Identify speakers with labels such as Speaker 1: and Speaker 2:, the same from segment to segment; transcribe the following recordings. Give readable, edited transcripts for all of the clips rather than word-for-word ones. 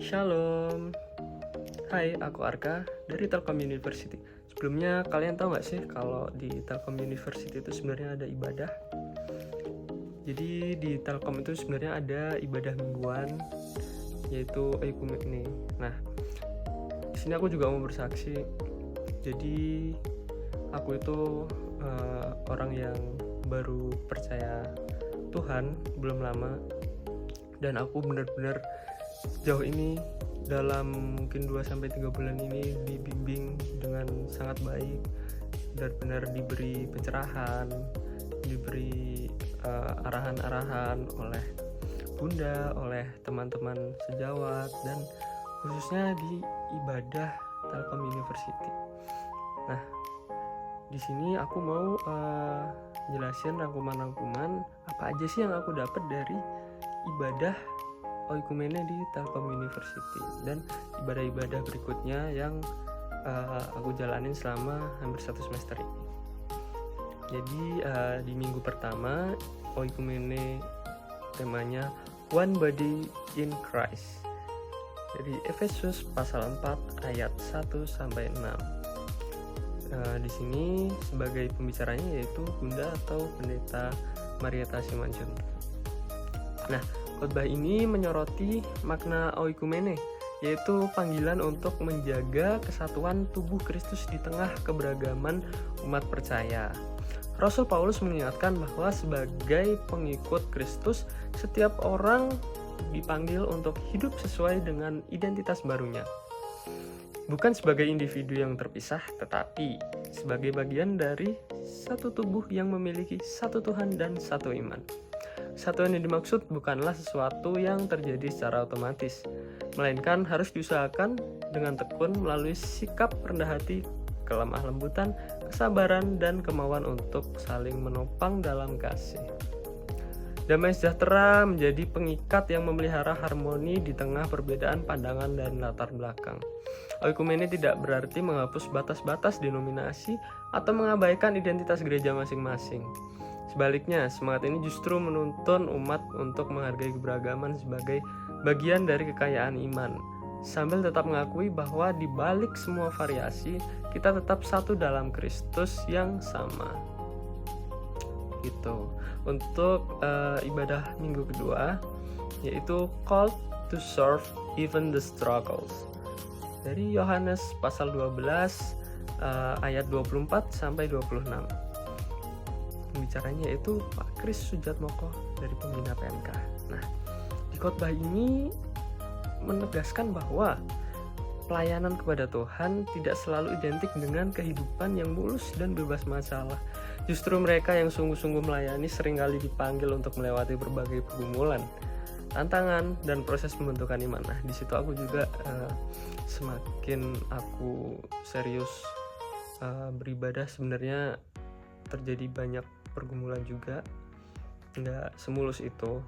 Speaker 1: Shalom, hai aku Arka dari Telkom University. Sebelumnya kalian tahu nggak sih kalau di Telkom University itu sebenarnya ada ibadah? Jadi di Telkom itu sebenarnya ada ibadah mingguan, yaitu Oikumene. Nah, di sini aku juga mau bersaksi. Jadi aku itu orang yang baru percaya Tuhan belum lama, dan aku benar-benar sejauh ini dalam mungkin 2-3 bulan ini dibimbing dengan sangat baik, benar-benar diberi pencerahan, diberi arahan-arahan oleh bunda, oleh teman-teman sejawat, dan khususnya di ibadah Telkom University. Nah, di sini aku mau jelasin rangkuman-rangkuman apa aja sih yang aku dapat dari ibadah Oikumene di Telkom University dan ibadah-ibadah berikutnya yang aku jalanin selama hampir 1 semester ini. Jadi di minggu pertama Oikumene temanya One Body in Christ dari Efesus pasal 4 ayat 1-6. Di sini sebagai pembicaranya yaitu Bunda atau Pendeta Marieta Simanjuntak. Nah, khotbah ini menyoroti makna oikumene, yaitu panggilan untuk menjaga kesatuan tubuh Kristus di tengah keberagaman umat percaya. Rasul Paulus mengingatkan bahwa sebagai pengikut Kristus, setiap orang dipanggil untuk hidup sesuai dengan identitas barunya. Bukan sebagai individu yang terpisah, tetapi sebagai bagian dari satu tubuh yang memiliki satu Tuhan dan satu iman. Kesatuan yang dimaksud bukanlah sesuatu yang terjadi secara otomatis, melainkan harus diusahakan dengan tekun melalui sikap rendah hati, kelemah lembutan, kesabaran, dan kemauan untuk saling menopang dalam kasih. Damai sejahtera menjadi pengikat yang memelihara harmoni di tengah perbedaan pandangan dan latar belakang. Oikumene tidak berarti menghapus batas-batas denominasi atau mengabaikan identitas gereja masing-masing. Sebaliknya, semangat ini justru menuntun umat untuk menghargai keberagaman sebagai bagian dari kekayaan iman, sambil tetap mengakui bahwa di balik semua variasi, kita tetap satu dalam Kristus yang sama. Gitu. Untuk ibadah minggu kedua, yaitu Called to Serve Even the Struggles, dari Yohanes pasal 12 ayat 24-26. Pembicaranya yaitu Pak Kris Sujatmoko dari pembina PMK. Nah, di khotbah ini menegaskan bahwa pelayanan kepada Tuhan tidak selalu identik dengan kehidupan yang mulus dan bebas masalah. Justru mereka yang sungguh-sungguh melayani seringkali dipanggil untuk melewati berbagai pergumulan, tantangan, dan proses pembentukan iman. Nah, di situ aku juga semakin aku serius beribadah, sebenarnya terjadi banyak pergumulan juga, nggak semulus itu,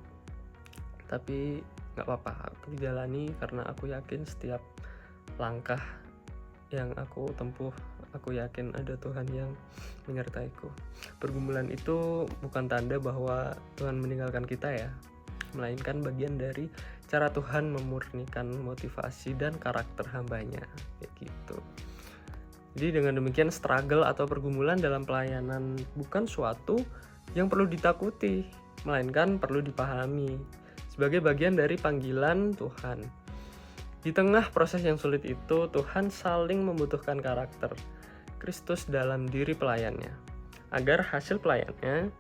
Speaker 1: tapi nggak apa-apa, aku jalani karena aku yakin setiap langkah yang aku tempuh, aku yakin ada Tuhan yang menyertaiku. Pergumulan itu bukan tanda bahwa Tuhan meninggalkan kita ya, melainkan bagian dari cara Tuhan memurnikan motivasi dan karakter hambanya, kayak gitu. Jadi dengan demikian struggle atau pergumulan dalam pelayanan bukan suatu yang perlu ditakuti, melainkan perlu dipahami sebagai bagian dari panggilan Tuhan. Di tengah proses yang sulit itu, Tuhan saling membutuhkan karakter Kristus dalam diri pelayannya, agar hasil pelayannya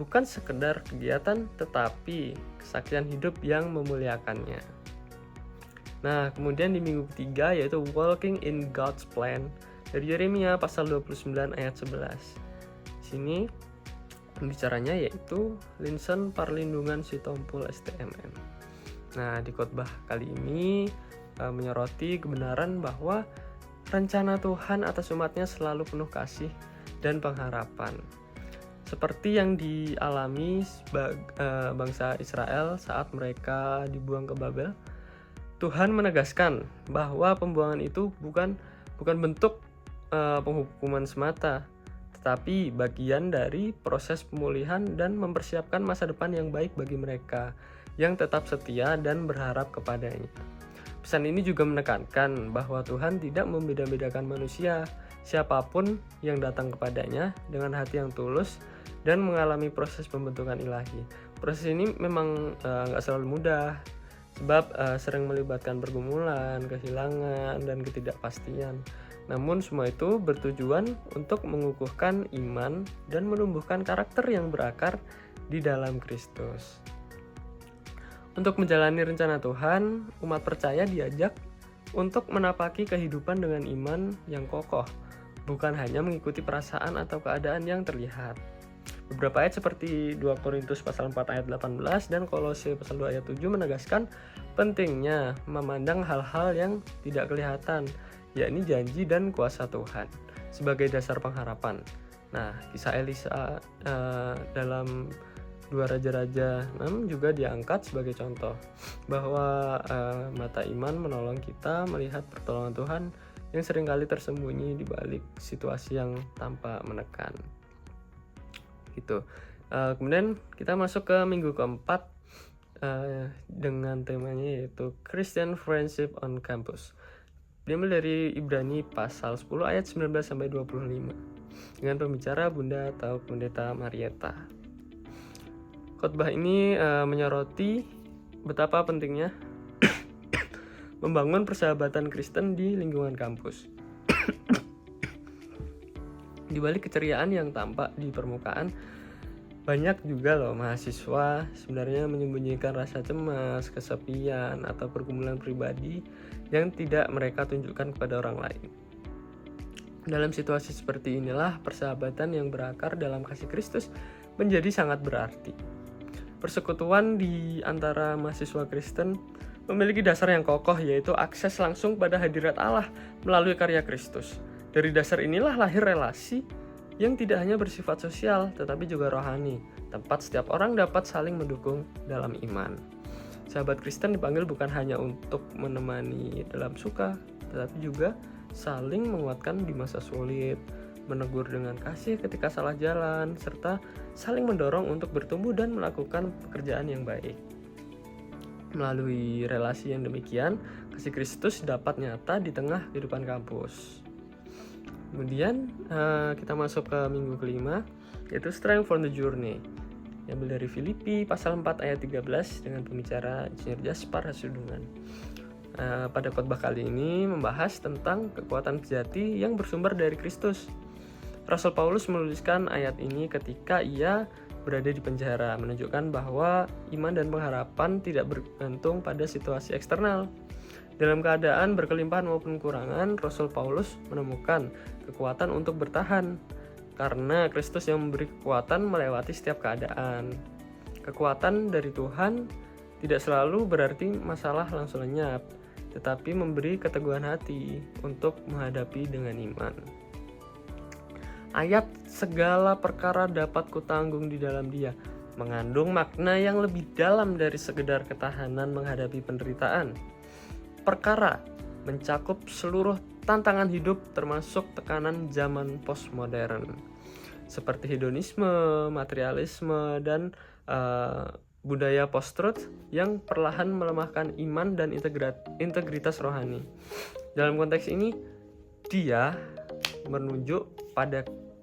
Speaker 1: bukan sekedar kegiatan, tetapi kesaksian hidup yang memuliakannya. Nah, kemudian di minggu ketiga yaitu Walking in God's Plan, dari Yeremia pasal 29 ayat 11. Di sini pembicaranya yaitu Linsen Parlindungan Sitompul STMM. Nah, di khotbah kali ini menyoroti kebenaran bahwa rencana Tuhan atas umatnya selalu penuh kasih dan pengharapan. Seperti yang dialami bangsa Israel saat mereka dibuang ke Babel, Tuhan menegaskan bahwa pembuangan itu bukan bentuk penghukuman semata, tetapi bagian dari proses pemulihan dan mempersiapkan masa depan yang baik bagi mereka yang tetap setia dan berharap kepadanya. Pesan ini juga menekankan bahwa Tuhan tidak membeda-bedakan manusia, siapapun yang datang kepadanya dengan hati yang tulus dan mengalami proses pembentukan ilahi. Proses ini memang nggak selalu mudah, sebab sering melibatkan pergumulan, kehilangan, dan ketidakpastian. Namun semua itu bertujuan untuk mengukuhkan iman dan menumbuhkan karakter yang berakar di dalam Kristus. Untuk menjalani rencana Tuhan, umat percaya diajak untuk menapaki kehidupan dengan iman yang kokoh, bukan hanya mengikuti perasaan atau keadaan yang terlihat. Beberapa ayat seperti 2 Korintus pasal 4 ayat 18 dan Kolose pasal 2 ayat 7 menegaskan pentingnya memandang hal-hal yang tidak kelihatan, yakni janji dan kuasa Tuhan, sebagai dasar pengharapan. Nah, kisah Elisa dalam 2 Raja-Raja 6 juga diangkat sebagai contoh bahwa mata iman menolong kita melihat pertolongan Tuhan yang seringkali tersembunyi di balik situasi yang tanpa menekan. Gitu. Kemudian kita masuk ke minggu keempat dengan temanya yaitu Christian Friendship on Campus. Diambil dari Ibrani pasal 10 ayat 19 sampai 25 dengan pembicara Bunda atau Pendeta Marieta. Khotbah ini menyoroti betapa pentingnya membangun persahabatan Kristen di lingkungan kampus. Di balik keceriaan yang tampak di permukaan, banyak juga loh mahasiswa sebenarnya menyembunyikan rasa cemas, kesepian, atau pergumulan pribadi yang tidak mereka tunjukkan kepada orang lain. Dalam situasi seperti inilah persahabatan yang berakar dalam kasih Kristus menjadi sangat berarti. Persekutuan di antara mahasiswa Kristen memiliki dasar yang kokoh, yaitu akses langsung pada hadirat Allah melalui karya Kristus. Dari dasar inilah lahir relasi yang tidak hanya bersifat sosial, tetapi juga rohani, tempat setiap orang dapat saling mendukung dalam iman. Sahabat Kristen dipanggil bukan hanya untuk menemani dalam suka, tetapi juga saling menguatkan di masa sulit, menegur dengan kasih ketika salah jalan, serta saling mendorong untuk bertumbuh dan melakukan pekerjaan yang baik. Melalui relasi yang demikian, kasih Kristus dapat nyata di tengah kehidupan kampus. Kemudian kita masuk ke minggu kelima, yaitu Strength for the Journey, yang diambil dari Filipi pasal 4 ayat 13 dengan pembicara Insinyur Jaspar Hasudungan. Pada khotbah kali ini membahas tentang kekuatan sejati yang bersumber dari Kristus. Rasul Paulus menuliskan ayat ini ketika ia berada di penjara, menunjukkan bahwa iman dan pengharapan tidak bergantung pada situasi eksternal. Dalam keadaan berkelimpahan maupun kekurangan, Rasul Paulus menemukan kekuatan untuk bertahan, karena Kristus yang memberi kekuatan melewati setiap keadaan. Kekuatan dari Tuhan tidak selalu berarti masalah langsung lenyap, tetapi memberi keteguhan hati untuk menghadapi dengan iman. Ayat segala perkara dapat kutanggung di dalam Dia mengandung makna yang lebih dalam dari sekedar ketahanan menghadapi penderitaan. Perkara mencakup seluruh tantangan hidup termasuk tekanan zaman postmodern seperti hedonisme, materialisme, dan budaya post-truth yang perlahan melemahkan iman dan integritas rohani. Dalam konteks ini, Dia menunjuk pada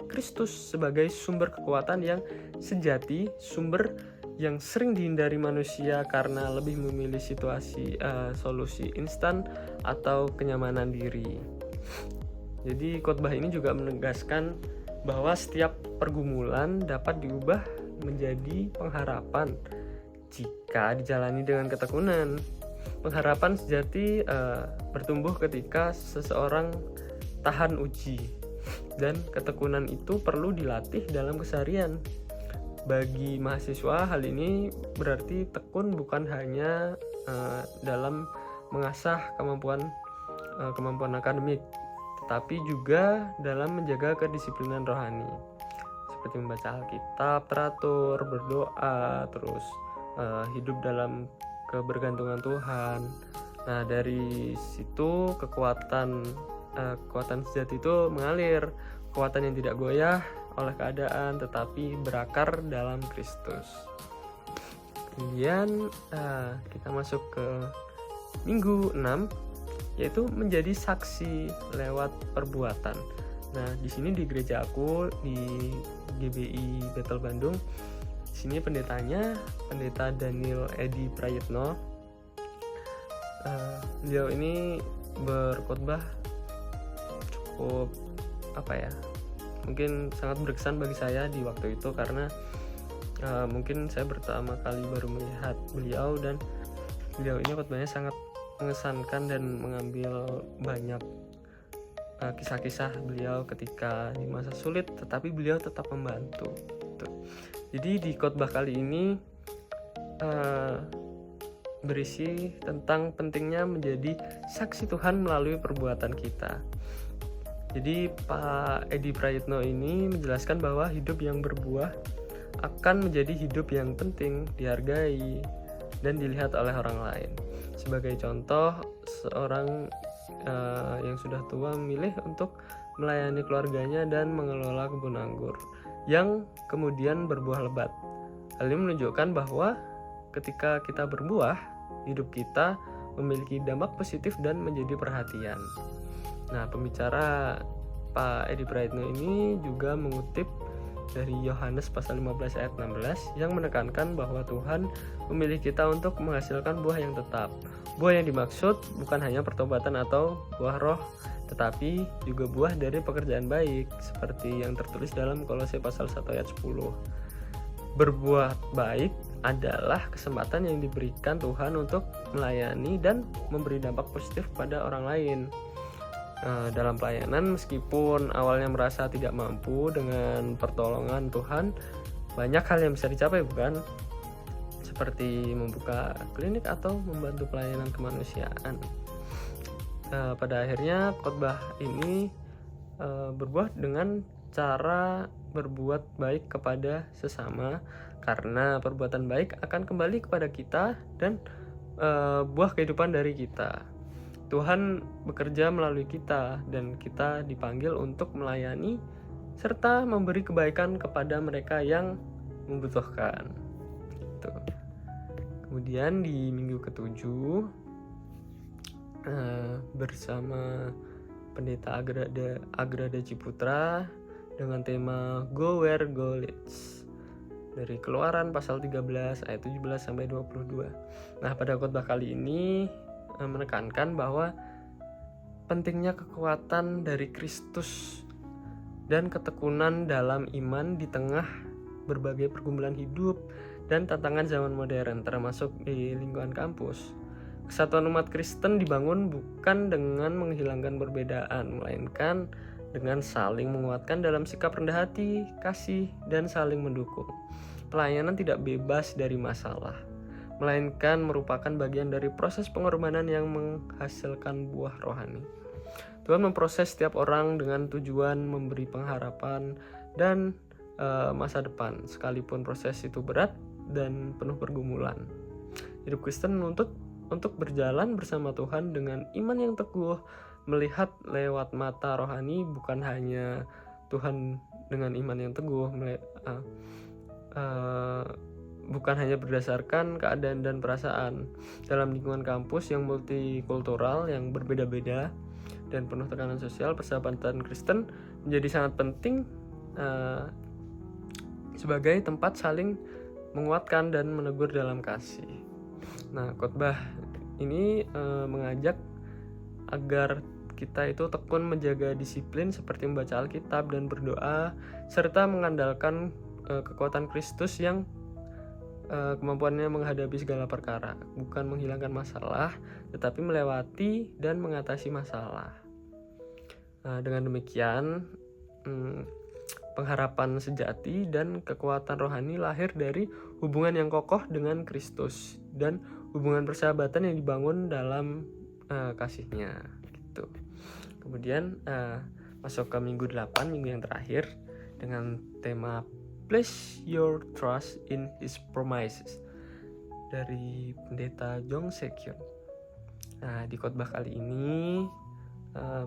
Speaker 1: Kristus sebagai sumber kekuatan yang sejati, sumber yang sering dihindari manusia karena lebih memilih solusi instan atau kenyamanan diri. Jadi khotbah ini juga menegaskan bahwa setiap pergumulan dapat diubah menjadi pengharapan jika dijalani dengan ketekunan. Pengharapan sejati bertumbuh ketika seseorang tahan uji, dan ketekunan itu perlu dilatih dalam keseharian. Bagi mahasiswa, hal ini berarti tekun bukan hanya dalam mengasah kemampuan akademik, tetapi juga dalam menjaga kedisiplinan rohani, seperti membaca Alkitab teratur, berdoa, terus hidup dalam kebergantungan Tuhan. Nah, dari situ kekuatan sejati itu mengalir, kekuatan yang tidak goyah oleh keadaan tetapi berakar dalam Kristus. Kemudian kita masuk ke minggu 6 yaitu menjadi saksi lewat perbuatan. Nah, di sini di gereja aku di GBI Bethel Bandung, di sini pendetanya Pendeta Daniel Edi Prayitno. Beliau ini berkhotbah cukup mungkin sangat berkesan bagi saya di waktu itu, karena mungkin saya pertama kali baru melihat beliau, dan beliau ini khotbahnya sangat mengesankan dan mengambil banyak kisah-kisah beliau ketika di masa sulit, tetapi beliau tetap membantu. Jadi di khotbah kali ini berisi tentang pentingnya menjadi saksi Tuhan melalui perbuatan kita. Jadi Pak Edi Prayitno ini menjelaskan bahwa hidup yang berbuah akan menjadi hidup yang penting, dihargai, dan dilihat oleh orang lain. Sebagai contoh, seorang yang sudah tua memilih untuk melayani keluarganya dan mengelola kebun anggur yang kemudian berbuah lebat. Hal ini menunjukkan bahwa ketika kita berbuah, hidup kita memiliki dampak positif dan menjadi perhatian. Nah, pembicara Pak Edi Prayitno ini juga mengutip dari Yohanes pasal 15 ayat 16 yang menekankan bahwa Tuhan memilih kita untuk menghasilkan buah yang tetap. Buah yang dimaksud bukan hanya pertobatan atau buah roh, tetapi juga buah dari pekerjaan baik, seperti yang tertulis dalam Kolose pasal 1 ayat 10. Berbuat baik adalah kesempatan yang diberikan Tuhan untuk melayani dan memberi dampak positif kepada orang lain. Dalam pelayanan, meskipun awalnya merasa tidak mampu, dengan pertolongan Tuhan banyak hal yang bisa dicapai, bukan? Seperti membuka klinik atau membantu pelayanan kemanusiaan. Pada akhirnya khotbah ini berbuah dengan cara berbuat baik kepada sesama, karena perbuatan baik akan kembali kepada kita dan buah kehidupan dari kita. Tuhan bekerja melalui kita, dan kita dipanggil untuk melayani serta memberi kebaikan kepada mereka yang membutuhkan. Gitu. Kemudian di minggu ke-7 bersama Pendeta Agrada Ciputra dengan tema Go Where God Leads, dari Keluaran pasal 13 ayat 17 sampai 22. Nah, pada khotbah kali ini menekankan bahwa pentingnya kekuatan dari Kristus dan ketekunan dalam iman di tengah berbagai pergumulan hidup dan tantangan zaman modern, termasuk di lingkungan kampus. Kesatuan umat Kristen dibangun bukan dengan menghilangkan perbedaan, melainkan dengan saling menguatkan dalam sikap rendah hati, kasih, dan saling mendukung. Pelayanan tidak bebas dari masalah, melainkan merupakan bagian dari proses pengorbanan yang menghasilkan buah rohani. Tuhan memproses setiap orang dengan tujuan memberi pengharapan dan masa depan, sekalipun proses itu berat dan penuh pergumulan. Hidup Kristen menuntut untuk berjalan bersama Tuhan dengan iman yang teguh, melihat lewat mata rohani, bukan hanya Tuhan dengan iman yang teguh, bukan hanya berdasarkan keadaan dan perasaan. Dalam lingkungan kampus yang multikultural, yang berbeda-beda dan penuh tekanan sosial, persahabatan Kristen menjadi sangat penting sebagai tempat saling menguatkan dan menegur dalam kasih. Nah, khotbah ini mengajak agar kita itu tekun menjaga disiplin seperti membaca Alkitab dan berdoa, serta mengandalkan kekuatan Kristus yang kemampuannya menghadapi segala perkara, bukan menghilangkan masalah, tetapi melewati dan mengatasi masalah. Dengan demikian, pengharapan sejati dan kekuatan rohani lahir dari hubungan yang kokoh dengan Kristus dan hubungan persahabatan yang dibangun dalam kasih-Nya. Gitu. Kemudian masuk ke minggu 8, minggu yang terakhir, dengan tema Place Your Trust in His Promises, dari Pendeta Jong Sekyun. Nah, di khotbah kali ini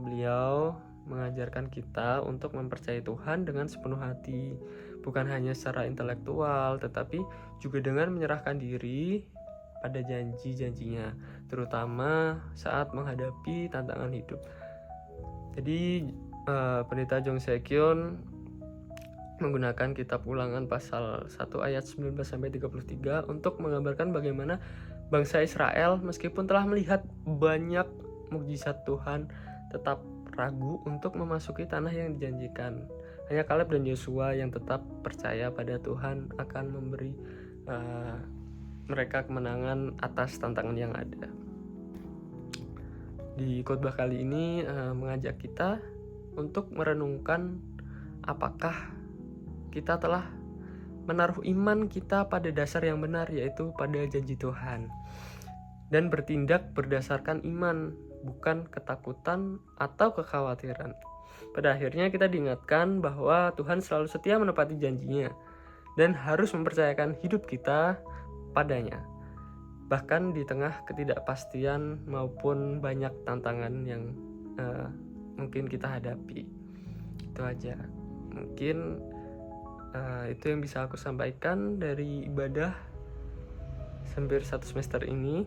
Speaker 1: beliau mengajarkan kita untuk mempercayai Tuhan dengan sepenuh hati, bukan hanya secara intelektual, tetapi juga dengan menyerahkan diri pada janji-janjinya. terutama saat menghadapi tantangan hidup. Jadi Pendeta Jong Se-kyun menggunakan kitab Ulangan pasal 1 ayat 19-33 untuk menggambarkan bagaimana bangsa Israel meskipun telah melihat banyak mukjizat Tuhan tetap ragu untuk memasuki tanah yang dijanjikan. Hanya Kaleb dan Yosua yang tetap percaya pada Tuhan akan memberi mereka kemenangan atas tantangan yang ada. Di khotbah kali ini mengajak kita untuk merenungkan apakah kita telah menaruh iman kita pada dasar yang benar, yaitu pada janji Tuhan, dan bertindak berdasarkan iman, bukan ketakutan atau kekhawatiran. Pada akhirnya kita diingatkan bahwa Tuhan selalu setia menepati janjinya dan harus mempercayakan hidup kita padanya, bahkan di tengah ketidakpastian maupun banyak tantangan yang mungkin kita hadapi. Itu aja mungkin itu yang bisa aku sampaikan dari ibadah hampir 1 semester ini.